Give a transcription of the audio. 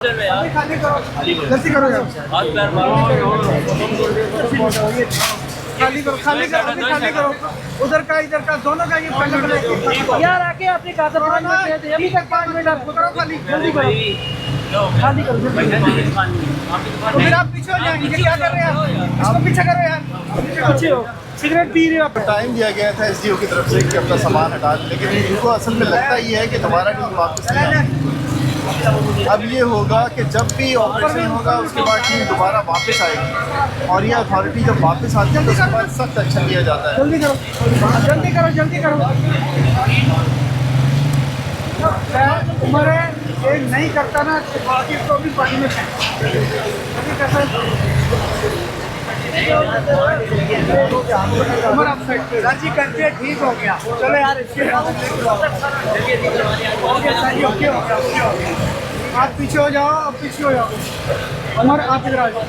खाली करो, जल्दी करो यार, खाली करो, खाली करो, खाली करो, उधर का इधर का दोनों का ये पहले यार आके अपनी कागज 5 मिनट दे, अभी तक 5 मिनट आपको करो, खाली जल्दी करो, खाली करो तो फिर आप पीछे हो जाएंगे, क्या कर रहे हैं आप, इसको पीछे करो यार, पीछे हो, सिगरेट पी रहे हो आप। टाइम दिया गया था एसडीओ की तरफ से कि अपना सामान हटा दें, लेकिन इनको असल में लगता ये है कि दोबारा टीम वापस नहीं आएगी। अब ये होगा कि जब भी ऑपरेशन होगा उसके बाद टीम दोबारा वापस आएगी, और ये अथॉरिटी जब वापस आती है तो उसके बाद सख्त एक्शन लिया जाता है। जल्दी करो, जल्दी करो, जल्दी करो, उम्र है एक नहीं करता ना तो बाकी तो भी पानी में उम्र आप राजी करके ठीक हो गया, चलो यार इसके आप पीछे हो जाओ, आप पीछे हो जाओ, उम्र आप इधर आ जाओ।